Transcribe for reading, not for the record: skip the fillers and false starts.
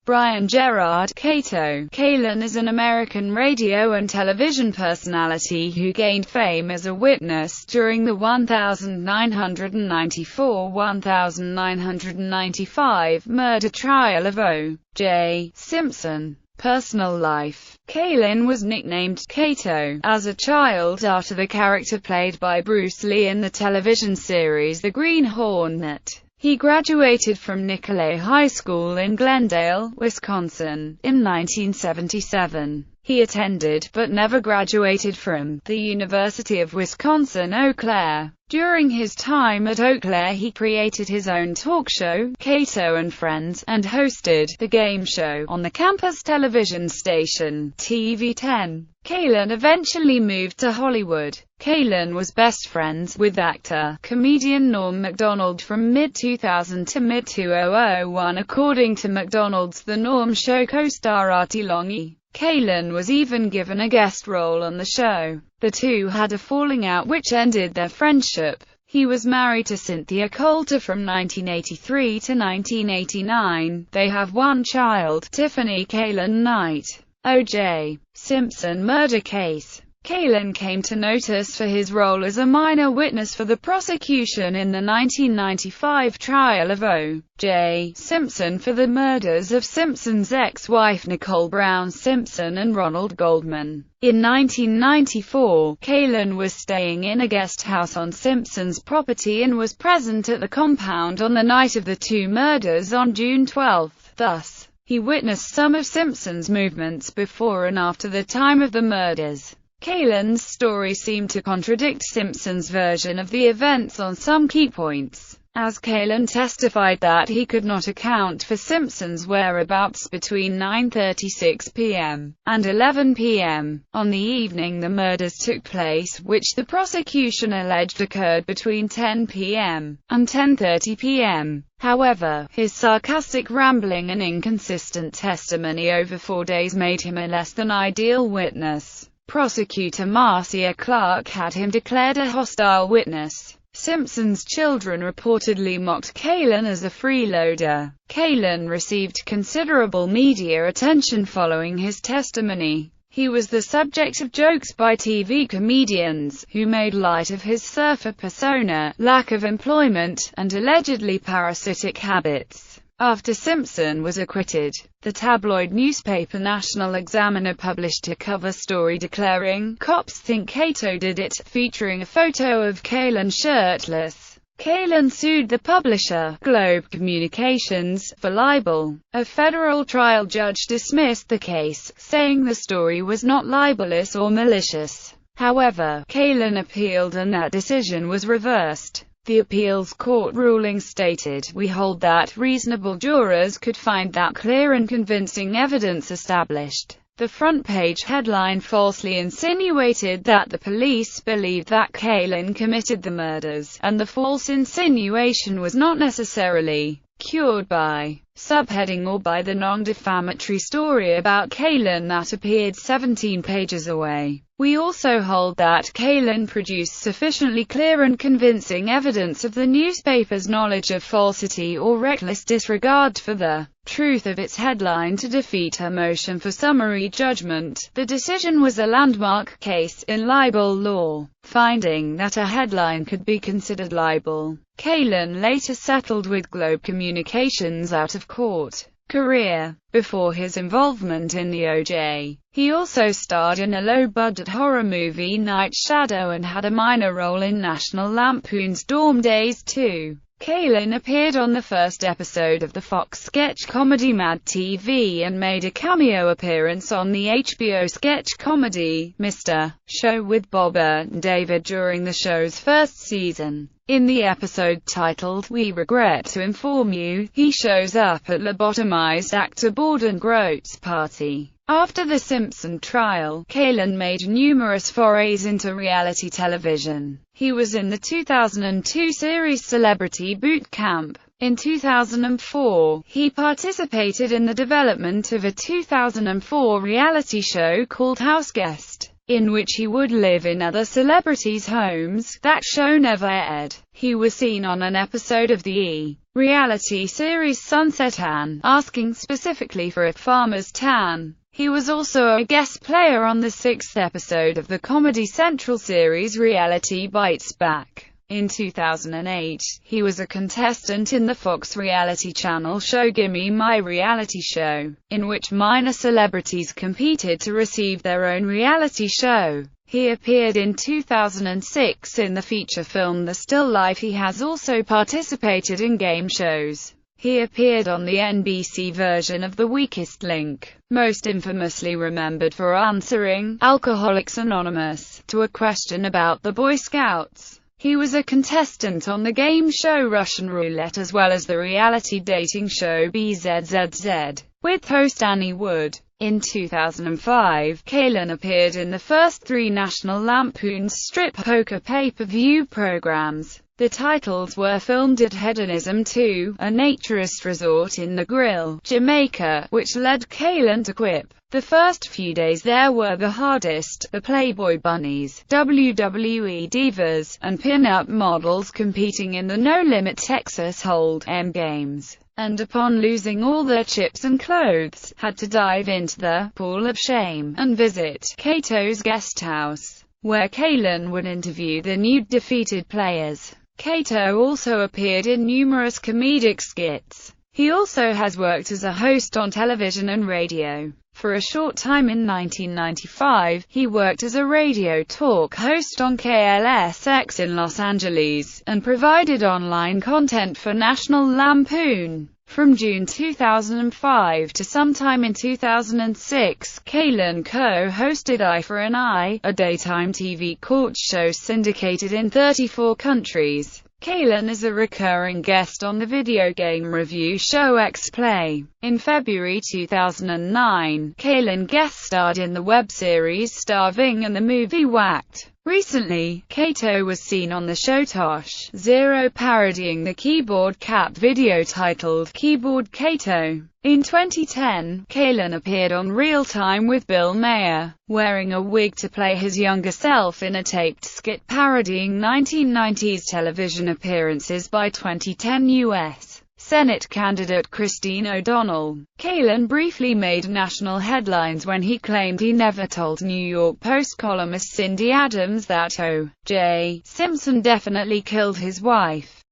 Brian Gerard. Kato Kaelin is an American radio and television personality who gained fame as a witness during the 1994-1995 murder trial of O.J. Simpson. Personal life. Kaelin was nicknamed Kato as a child after the character played by Bruce Lee in the television series The Green Hornet. He graduated from Nicolet High School in Glendale, Wisconsin, in 1977. He attended, but never graduated from, the University of Wisconsin-Eau Claire. During his time at Eau Claire he created his own talk show, Kato and Friends, and hosted the game show on the campus television station, TV10. Kaelin eventually moved to Hollywood. Kaelin was best friends with actor-comedian Norm Macdonald from mid-2000 to mid-2001 according to Macdonald's The Norm Show co-star Artie Longy. Kaelin was even given a guest role on the show. The two had a falling out which ended their friendship. He was married to Cynthia Coulter from 1983 to 1989. They have one child, Tiffany Kaelin Knight. O.J. Simpson murder case. Kaelin came to notice for his role as a minor witness for the prosecution in the 1995 trial of O.J. Simpson for the murders of Simpson's ex-wife Nicole Brown Simpson and Ronald Goldman. In 1994, Kaelin was staying in a guest house on Simpson's property and was present at the compound on the night of the two murders on June 12. Thus, he witnessed some of Simpson's movements before and after the time of the murders. Kaelin's story seemed to contradict Simpson's version of the events on some key points, as Kaelin testified that he could not account for Simpson's whereabouts between 9:36 p.m. and 11 p.m. on the evening the murders took place, which the prosecution alleged occurred between 10 p.m. and 10:30 p.m. However, his sarcastic rambling and inconsistent testimony over 4 days made him a less than ideal witness. Prosecutor Marcia Clark had him declared a hostile witness. Simpson's children reportedly mocked Kaelin as a freeloader. Kaelin received considerable media attention following his testimony. He was the subject of jokes by TV comedians, who made light of his surfer persona, lack of employment, and allegedly parasitic habits. After Simpson was acquitted, the tabloid newspaper National Examiner published a cover story declaring, "Cops think Kato did it," featuring a photo of Kaelin shirtless. Kaelin sued the publisher, Globe Communications, for libel. A federal trial judge dismissed the case, saying the story was not libelous or malicious. However, Kaelin appealed and that decision was reversed. The appeals court ruling stated, "We hold that reasonable jurors could find that clear and convincing evidence established." The front-page headline falsely insinuated that the police believed that Kaelin committed the murders, and the false insinuation was not necessarily cured by subheading or by the non-defamatory story about Kaelin that appeared 17 pages away. We also hold that Kaelin produced sufficiently clear and convincing evidence of the newspaper's knowledge of falsity or reckless disregard for the truth of its headline to defeat her motion for summary judgment. The decision was a landmark case in libel law, finding that a headline could be considered libel. Kaelin later settled with Globe Communications out of court. Career. Before his involvement in the O.J., he also starred in a low-budget horror movie Night Shadow and had a minor role in National Lampoon's Dorm Days 2. Kaelin appeared on the first episode of the Fox sketch comedy Mad TV and made a cameo appearance on the HBO sketch comedy Mr. Show with Bob and David during the show's first season. In the episode titled "We Regret to Inform You," he shows up at lobotomized actor Borden Grote's party. After the Simpson trial, Kaelin made numerous forays into reality television. He was in the 2002 series Celebrity Boot Camp. In 2004, he participated in the development of a 2004 reality show called Houseguest, in which he would live in other celebrities' homes. That show never aired. He was seen on an episode of the E! reality series Sunset Tan, asking specifically for a farmer's tan. He was also a guest player on the 6th episode of the Comedy Central series Reality Bites Back. In 2008, he was a contestant in the Fox reality channel show Gimme My Reality Show, in which minor celebrities competed to receive their own reality show. He appeared in 2006 in the feature film The Still Life. He has also participated in game shows. He appeared on the NBC version of The Weakest Link, most infamously remembered for answering Alcoholics Anonymous to a question about the Boy Scouts. He was a contestant on the game show Russian Roulette as well as the reality dating show BZZZ, with host Annie Wood. In 2005, Kaelin appeared in the first 3 National Lampoon's strip poker pay-per-view programs. The titles were filmed at Hedonism 2, a naturist resort in the Grill, Jamaica, which led Kaelin to quip. The first few days there were the hardest. The Playboy Bunnies, WWE Divas, and pin-up models competing in the No Limit Texas Hold 'em games, and upon losing all their chips and clothes, had to dive into the pool of shame and visit Kato's guest house, where Kaelin would interview the nude defeated players. Kato also appeared in numerous comedic skits. He also has worked as a host on television and radio. For a short time in 1995, he worked as a radio talk host on KLSX in Los Angeles, and provided online content for National Lampoon. From June 2005 to sometime in 2006, Kaelin co-hosted Eye for an Eye, a daytime TV court show syndicated in 34 countries. Kaelin is a recurring guest on the video game review show X-Play. In February 2009, Kaelin guest-starred in the web series Starving and the movie Whacked. Recently, Kato was seen on the show Tosh Zero parodying the Keyboard Cat video titled Keyboard Kato. In 2010, Kaelin appeared on Real Time with Bill Maher, wearing a wig to play his younger self in a taped skit parodying 1990s television appearances by 2010 U.S. Senate candidate Christine O'Donnell. Kaelin briefly made national headlines when he claimed he never told New York Post columnist Cindy Adams that O.J. Simpson definitely killed his wife.